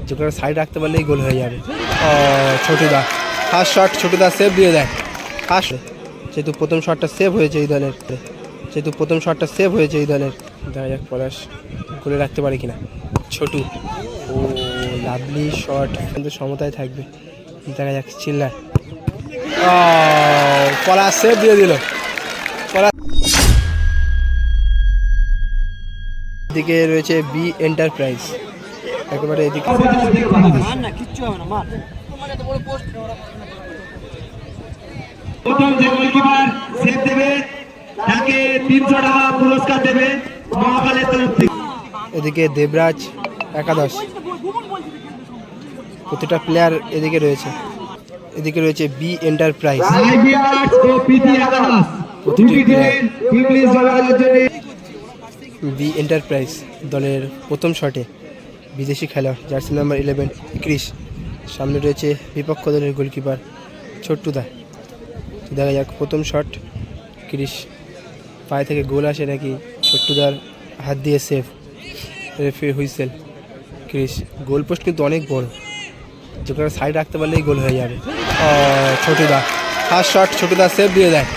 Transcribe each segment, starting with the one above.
যে কোনো সাইড রাখতে পারলেই গোল হয়ে যাবে। ছোটুদা ফার্স্ট শট, ছোটুদা সেভ দিয়ে দেয় ফার্স্ট, যেহেতু প্রথম শটটা সেভ হয়েছে এই দলের, দেখা যাক পলাশ গোলে রাখতে পারে কিনা। ছোটু, ও লাভলি শট, কিন্তু সমতায় থাকবে, দেখা যাক চিল্লার, পলাশ সেভ দিয়ে দিল। এদিকে রয়েছে বি এন্টারপ্রাইজ, একেবারে এদিকে প্রথম যে গোলকিপার সেভ দেবে তাকে 300 টাকা পুরস্কার দেবে মহাকালের তরফ থেকে। এদিকে দেবরাজ একাদশ, প্রতিটা প্লেয়ার এদিকে রয়েছে। এদিকে রয়েছে বি এন্টারপ্রাইজ, বি এন্টারপ্রাইজ দলের প্রথম শটে বিদেশি খেলোয়াড় জার্সি নাম্বার 11 ক্রিস, সামনে রয়েছে বিপক্ষ দলের গোলকিপার ছোট্টুদা। দেখা যাক প্রথম শট, ক্রিস পায়ে থেকে গোল আসে নাকি ছোট্টুদার হাত দিয়ে save, referee whistle. Chris goal post কিন্তু অনেক বড়, যে কোনো সাইড রাখতে পারলেই গোল হয়ে যাবে। ছোটুদা ফার্স্ট শট, ছোটুদা সেভ দিয়ে দেয়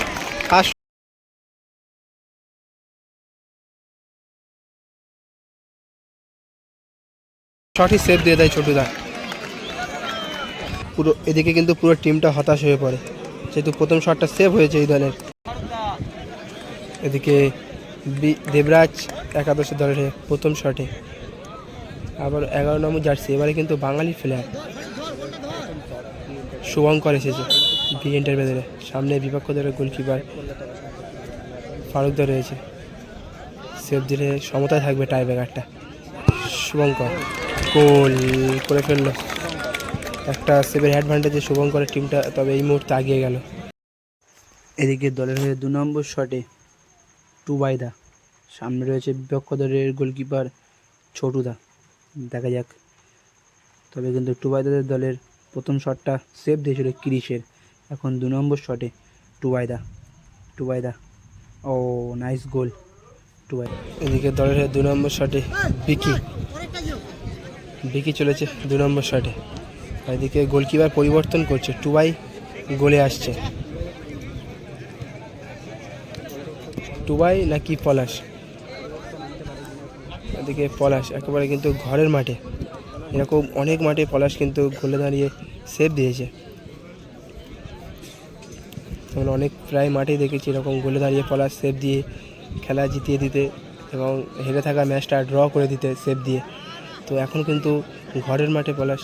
ফার্স্ট, শটই সেভ দিয়ে দেয় ছোটুদা। পুরো এদিকে কিন্তু পুরো টিমটা হতাশ হয়ে পড়ে, যেহেতু প্রথম শটটা সেভ হয়েছে এই দলের। এদিকে দেবরাজ একাদশের দলের প্রথম শটে আবার 11 নম্বর জার্সি, এবারে কিন্তু বাঙালি প্লেয়ার শুভঙ্কর এসেছে বি এন্টারপ্রাইজের সামনে, বিপক্ষ দলের গোলকিপার ফারুকদা রয়েছে, সেভ দিলে সমতায় থাকবে টাই ব্রেকারটা। শুভঙ্কর গোল করে ফেললো, একটা সেভের অ্যাডভান্টেজে শুভঙ্করের টিমটা তবে এই মুহূর্তে এগিয়ে গেল। এদিকে দলের হয়ে 2 নম্বর শটে টুবাইদা, সামনে রয়েছে বিপক্ষ দলের গোলকিপার ছোটুদা, দেখা যাক। তবে কিন্তু টুবাইদাদের দলের প্রথম শটটা সেভ দিয়েছিল ক্রিসের, এখন 2 নম্বর শটে টুবাইদা, ও নাইস গোল টুবাইদা। এদিকে দলের হয়ে 2 নম্বর শটে বিকি চলেছে 2 নম্বর শটে, এদিকে গোলকিপার পরিবর্তন করছে, টুবাই গোলে আসছে, টুবাই নাকি পলাশ, এদিকে পলাশ একেবারে কিন্তু ঘরের মাঠে, এরকম অনেক মাঠে পলাশ কিন্তু গোলে দাঁড়িয়ে সেভ দিয়েছে, যেমন অনেক প্রায় মাঠেই দেখেছি এরকম গোলে দাঁড়িয়ে পলাশ সেভ দিয়ে খেলা জিতিয়ে দিতে এবং হেরে থাকা ম্যাচটা ড্র করে দিতে সেভ দিয়ে। তো এখন কিন্তু ঘরের মাঠে পলাশ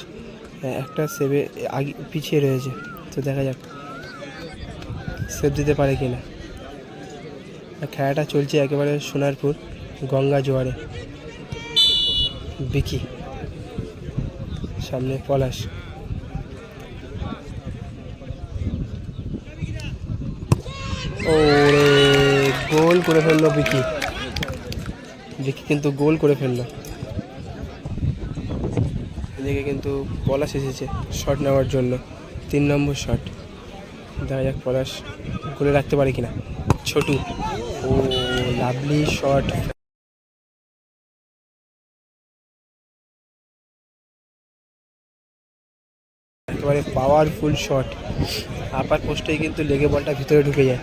একটা সেভে আগে পিছিয়ে রয়েছে, তো দেখা যাক সেভ দিতে পারে কিনা। খেলাটা চলছে একেবারে সোনারপুর গঙ্গা জোয়ারে, বিকি সামনে পলাশ, ওরে গোল করে ফেললো বিকি কিন্তু গোল করে ফেললো। এদিকে কিন্তু পলাশ এসেছে শট নেওয়ার জন্য, 3 নম্বর শট, দেখা যাক পলাশ গোলে রাখতে পারে কিনা। ছোটু, ও লাভলি শট, একেবারে পাওয়ারফুল শট, আপার পোস্টেই কিন্তু লেগে বলটা ভিতরে ঢুকে যায়।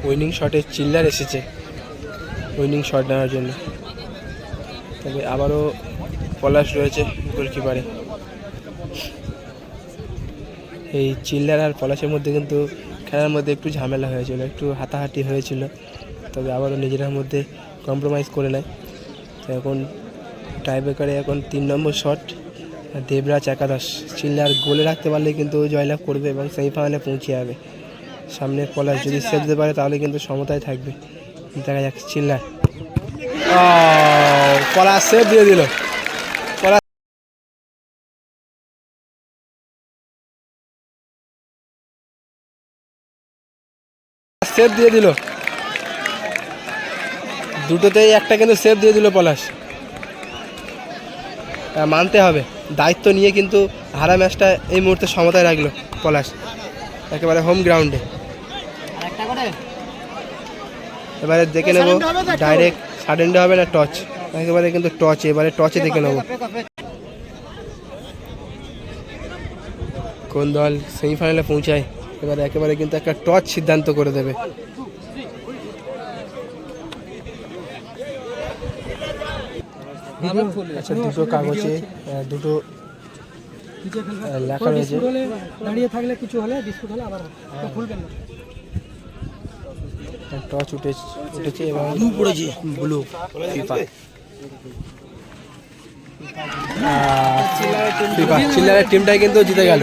উইনিং শটে চিল্লার এসেছে উইনিং শট নেওয়ার জন্য, তবে আবারও পলাশ রয়েছে গোলকিপারে। এই চিল্লার আর পলাশের মধ্যে কিন্তু খেলার মধ্যে একটু ঝামেলা হয়েছিল, একটু হাতাহাতি হয়েছিল, তবে আবারও নিজেদের মধ্যে কম্প্রোমাইজ করে নেয়। তো এখন টাই ব্রেকারে এখন 3 নম্বর শট, দেবরাজ একাদশ, চিল্লার গোলে রাখতে পারলে কিন্তু জয়লাভ করবে এবং সেমিফাইনালে পৌঁছে যাবে। সামনে পলাশ যদি সেভ দিতে পারে তাহলে কিন্তু সমতায় থাকবে, দেখা যাক চিল্লার, পলাশ সেভ দিয়ে দিল, সেভ দিয়ে দিল, দুটোতেই একটা কিন্তু সেভ দিয়ে দিল পলাশ। মানতে হবে, দায়িত্ব নিয়ে কিন্তু হারা ম্যাচটা এই মুহূর্তে সমতায় রাখলো পলাশ, একেবারে হোম গ্রাউন্ডে। এবারে দেখে নেব ডাইরেক্ট সাডেনডে হবে না টচ, একেবারে কিন্তু টচ, এবারে টচে দেখে নেবো কোন দল সেমিফাইনালে পৌঁছায়। এবারে একেবারে কিন্তু একটা টচ সিদ্ধান্ত করে দেবে। আচ্ছা, দুটো কাগজে দুটো লেখা রয়েছে। দাঁড়িয়ে থাকলে কিছু হলে ডিসপুট হলে আবার খুলবেন না। টচ উঠেছে এবং ব্লু পড়েছে, ব্লু ফিফা। চিল্লারের টিমটাই কিন্তু জিতে গেল।